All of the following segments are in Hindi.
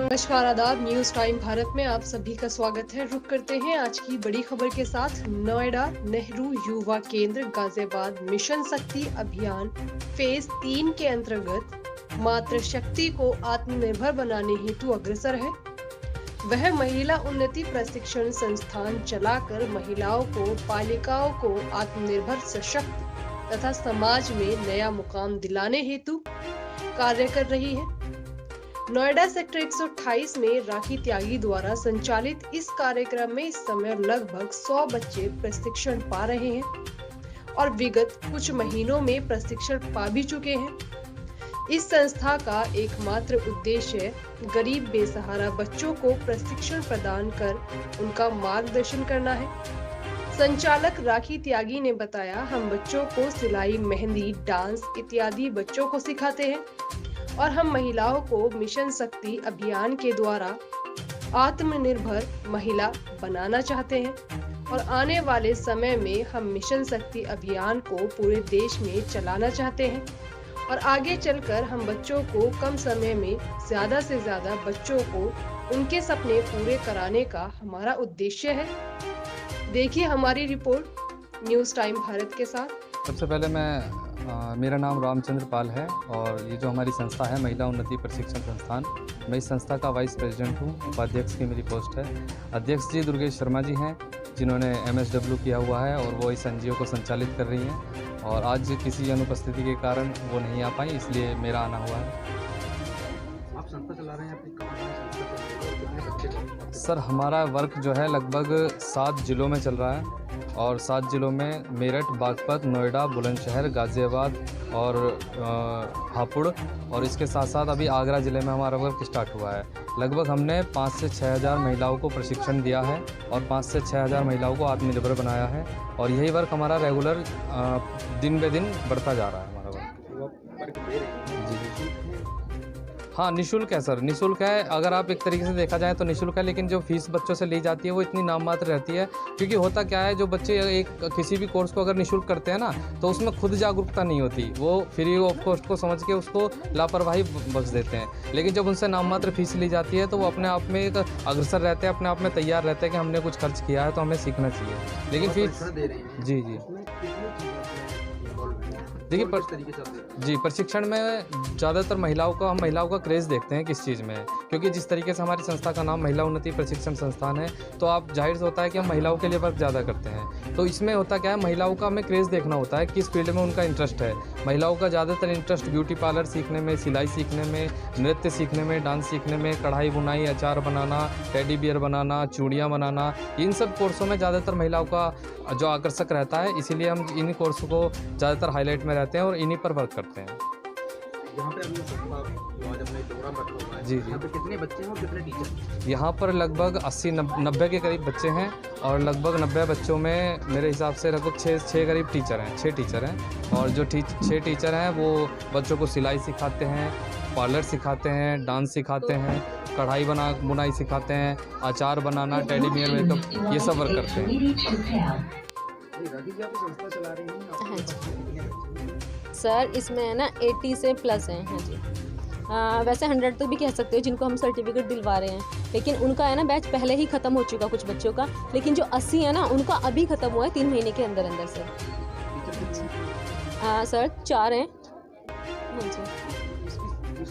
नमस्कार, आदाब। न्यूज टाइम भारत में आप सभी का स्वागत है। रुक करते हैं आज की बड़ी खबर के साथ। नोएडा नेहरू युवा केंद्र गाजियाबाद मिशन शक्ति अभियान फेज 3 के अंतर्गत मातृशक्ति को आत्मनिर्भर बनाने हेतु अग्रसर है। वह महिला उन्नति प्रशिक्षण संस्थान चलाकर महिलाओं को, बालिकाओं को आत्मनिर्भर, सशक्त तथा समाज में नया मुकाम दिलाने हेतु कार्य कर रही है। नोएडा सेक्टर 128 में राखी त्यागी द्वारा संचालित इस कार्यक्रम में इस समय लगभग 100 बच्चे प्रशिक्षण पा रहे हैं और विगत कुछ महीनों में प्रशिक्षण पा भी चुके हैं। इस संस्था का एकमात्र उद्देश्य गरीब बेसहारा बच्चों को प्रशिक्षण प्रदान कर उनका मार्गदर्शन करना है। संचालक राखी त्यागी ने बताया, हम बच्चों को सिलाई, मेहंदी, डांस इत्यादि बच्चों को सिखाते हैं और हम महिलाओं को मिशन शक्ति अभियान के द्वारा आत्मनिर्भर महिला बनाना चाहते हैं और आने वाले समय में हम मिशन शक्ति अभियान को पूरे देश में चलाना चाहते हैं और आगे चलकर हम बच्चों को कम समय में ज्यादा से ज्यादा बच्चों को उनके सपने पूरे कराने का हमारा उद्देश्य है। देखिए हमारी रिपोर्ट न्यूज टाइम भारत के साथ। सबसे पहले मेरा नाम रामचंद्र पाल है और ये जो हमारी संस्था है महिला उन्नति प्रशिक्षण संस्थान, मैं इस संस्था का वाइस प्रेसिडेंट हूँ। उपाध्यक्ष की मेरी पोस्ट है। अध्यक्ष जी दुर्गेश शर्मा जी हैं, जिन्होंने MSW किया हुआ है और वो इस NGO को संचालित कर रही हैं और आज किसी अनुपस्थिति के कारण वो नहीं आ पाई, इसलिए मेरा आना हुआ है। आप संस्था चला रहे हैं अपनी, कितने बच्चे? सर हमारा वर्क जो है लगभग 7 जिलों में चल रहा है और 7 जिलों में मेरठ, बागपत, नोएडा, बुलंदशहर, गाजियाबाद और हापुड़ और इसके साथ साथ अभी आगरा ज़िले में हमारा वर्क स्टार्ट हुआ है। लगभग हमने 5 से 6 हज़ार महिलाओं को प्रशिक्षण दिया है और 5 से 6 हज़ार महिलाओं को आत्मनिर्भर बनाया है और यही वर्क हमारा रेगुलर दिन ब दिन बढ़ता जा रहा है हमारा वर्क। जी हाँ, निःशुल्क है सर, निःशुल्क है। अगर आप एक तरीके से देखा जाए तो निःशुल्क है, लेकिन जो फीस बच्चों से ली जाती है वो इतनी नाम मात्र रहती है, क्योंकि होता क्या है, जो बच्चे किसी भी कोर्स को अगर निःशुल्क करते हैं ना तो उसमें खुद जागरूकता नहीं होती, वो फ्री ऑफ कॉस्ट को समझ के उसको लापरवाही बख्श देते हैं। लेकिन जब उनसे नाम मात्र फीस ली जाती है तो वो अपने आप में एक अग्रसर रहते हैं, अपने आप में तैयार रहते हैं कि हमने कुछ खर्च किया है तो हमें सीखना चाहिए। लेकिन फीस जी देखिए जी प्रशिक्षण में ज़्यादातर महिलाओं का क्रेज़ देखते हैं किस चीज़ में है, क्योंकि जिस तरीके से हमारी संस्था का नाम महिला उन्नति प्रशिक्षण संस्थान है तो आप जाहिर से होता है कि हम महिलाओं के लिए वर्क ज़्यादा करते हैं। तो इसमें होता क्या है, महिलाओं का हमें क्रेज़ देखना होता है किस फील्ड में उनका इंटरेस्ट है। महिलाओं का ज़्यादातर इंटरेस्ट ब्यूटी पार्लर सीखने में, सिलाई सीखने में, नृत्य सीखने में, डांस सीखने में, कढ़ाई बुनाई, अचार बनाना, टेडी बियर बनाना, चूड़ियाँ बनाना, इन सब कोर्सों में ज़्यादातर महिलाओं का जो आकर्षक रहता है, इसीलिए हम इन्हीं कोर्स को ज़्यादातर हाईलाइट में रहते हैं और इन्हीं पर वर्क करते हैं। यहाँ पे अभी प्रोग्राम रखा हुआ है। जी यहाँ पे कितने बच्चे हैं और कितने टीचर? यहाँ पर लगभग 80-90 के करीब बच्चे हैं और लगभग 90 बच्चों में मेरे हिसाब से लगभग 6 करीब टीचर हैं, 6 टीचर हैं और जो 6 टीचर हैं वो बच्चों को सिलाई सिखाते हैं, पार्लर सिखाते हैं, डांस सिखाते हैं, कढ़ाई बुनाई सिखाते हैं, अचार बनाना, टेडी बियर मेकअप, ये सब वर्क करते हैं। संस्था चला रही हैं। हाँ जी सर, इसमें है ना 80 से प्लस हैं। हाँ जी वैसे 100 तो भी कह सकते हो जिनको हम सर्टिफिकेट दिलवा रहे हैं, लेकिन उनका है ना बैच पहले ही ख़त्म हो चुका कुछ बच्चों का, लेकिन जो 80 है ना उनका अभी ख़त्म हुआ है 3 महीने के अंदर अंदर से। सर 4 हैं। हाँ जी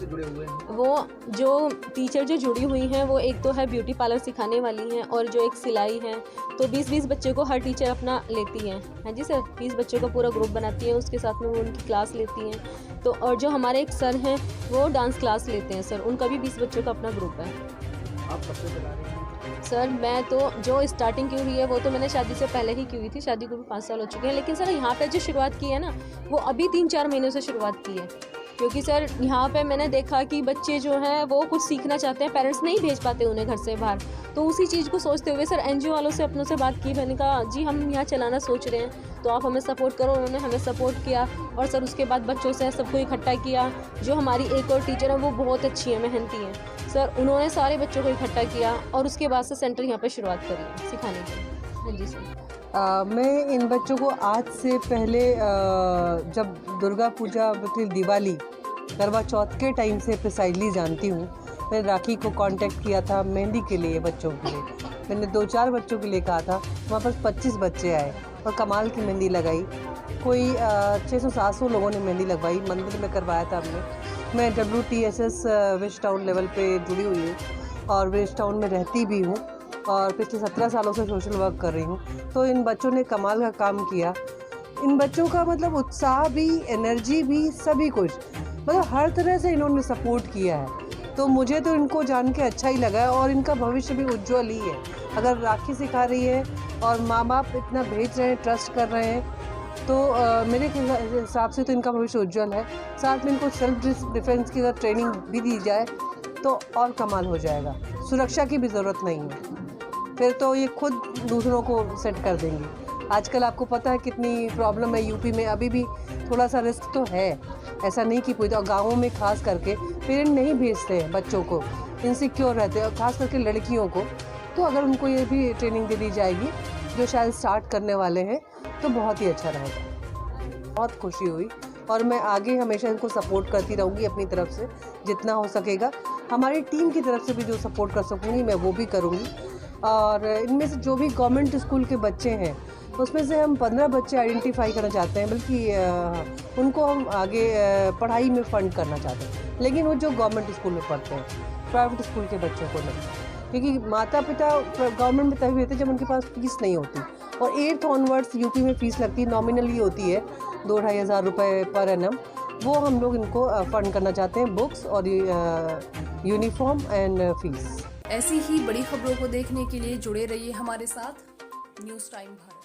जुड़े हुए हैं। वो जो टीचर जो जुड़ी हुई हैं वो एक तो है ब्यूटी पार्लर सिखाने वाली हैं और जो एक सिलाई है, तो 20-20 बच्चे को हर टीचर अपना लेती हैं। हाँ जी सर, 20 बच्चों का पूरा ग्रुप बनाती है, उसके साथ में वो उनकी क्लास लेती हैं। तो और जो हमारे एक सर हैं वो डांस क्लास लेते हैं सर, उनका भी 20 बच्चों का अपना ग्रुप है। आप कब से चला रहे हैं? सर मैं तो जो स्टार्टिंग की हुई है वो तो मैंने शादी से पहले ही की हुई थी, शादी को भी 5 साल हो चुके हैं, लेकिन सर यहाँ पे जो शुरुआत की है ना वो अभी 3-4 महीनों से शुरुआत की है, क्योंकि सर यहाँ पे मैंने देखा कि बच्चे जो हैं वो कुछ सीखना चाहते हैं, पेरेंट्स नहीं भेज पाते उन्हें घर से बाहर, तो उसी चीज़ को सोचते हुए सर NGO वालों से अपनों से बात की। मैंने कहा जी हम यहाँ चलाना सोच रहे हैं तो आप हमें सपोर्ट करो। उन्होंने हमें सपोर्ट किया और सर उसके बाद बच्चों से सबको इकट्ठा किया। जो हमारी एक और टीचर है वो बहुत अच्छी है, मेहनती हैं सर, उन्होंने सारे बच्चों को इकट्ठा किया और उसके बाद से सेंटर यहाँ पर शुरुआत करी है सिखाने की। हाँ जी सर। मैं इन बच्चों को आज से पहले जब दुर्गा पूजा मतलब दिवाली करवा चौथ के टाइम से प्रिसाइडली जानती हूँ मैंने राखी को कांटेक्ट किया था मेहंदी के लिए, बच्चों के लिए। मैंने 2-4 बच्चों के लिए कहा था, वहाँ पर 25 बच्चे आए और कमाल की मेहंदी लगाई। कोई 600-700 लोगों ने मेहंदी लगवाई, मंदिर में करवाया था हमने। मैं WTSS वेस्ट टाउन लेवल पे जुड़ी हुई हूँ और वेस्ट टाउन में रहती भी हूँ और पिछले 17 सालों से सोशल वर्क कर रही हूँ। तो इन बच्चों ने कमाल का काम किया। इन बच्चों का मतलब उत्साह भी, एनर्जी भी, सभी कुछ, मतलब हर तरह से इन्होंने सपोर्ट किया है। तो मुझे तो इनको जान के अच्छा ही लगा है और इनका भविष्य भी उज्जवल ही है। अगर राखी सिखा रही है और माँ बाप इतना भेज रहे हैं, ट्रस्ट कर रहे हैं, तो मेरे हिसाब से तो इनका भविष्य उज्जवल है। साथ में इनको सेल्फ डिफेंस की अगर ट्रेनिंग भी दी जाए तो और कमाल हो जाएगा। सुरक्षा की भी ज़रूरत नहीं है, फिर तो ये खुद दूसरों को सेट कर देंगी। आजकल आपको पता है कितनी प्रॉब्लम है यूपी में, अभी भी थोड़ा सा रिस्क तो है, ऐसा नहीं कि पूरी। और गाँवों में खास करके पेरेंट नहीं भेजते हैं बच्चों को, इनसिक्योर रहते हैं, और ख़ास करके लड़कियों को। तो अगर उनको ये भी ट्रेनिंग दे दी जाएगी, जो शायद स्टार्ट करने वाले हैं, तो बहुत ही अच्छा रहेगा। बहुत खुशी हुई और मैं आगे हमेशा इनको सपोर्ट करती रहूँगी अपनी तरफ से, जितना हो सकेगा। हमारी टीम की तरफ से भी जो सपोर्ट कर सकूँगी मैं वो भी करूँगी। और इनमें से जो भी गवर्नमेंट स्कूल के बच्चे हैं, उसमें से हम 15 बच्चे आइडेंटिफाई करना चाहते हैं, बल्कि उनको हम आगे पढ़ाई में फ़ंड करना चाहते हैं। लेकिन वो जो गवर्नमेंट स्कूल में पढ़ते हैं, प्राइवेट स्कूल के बच्चों को नहीं, क्योंकि माता पिता गवर्नमेंट में तभी रहते जब उनके पास फीस नहीं होती। और 8th ऑनवर्ड्स यूपी में फ़ीस लगती है, नॉमिनली होती है 2-2.5 हज़ार रुपये पर एनम। वो हम लोग इनको फ़ंड करना चाहते हैं, बुक्स और यूनिफॉर्म एंड फ़ीस। ऐसी ही बड़ी खबरों को देखने के लिए जुड़े रहिए हमारे साथ न्यूज़ टाइम भारत।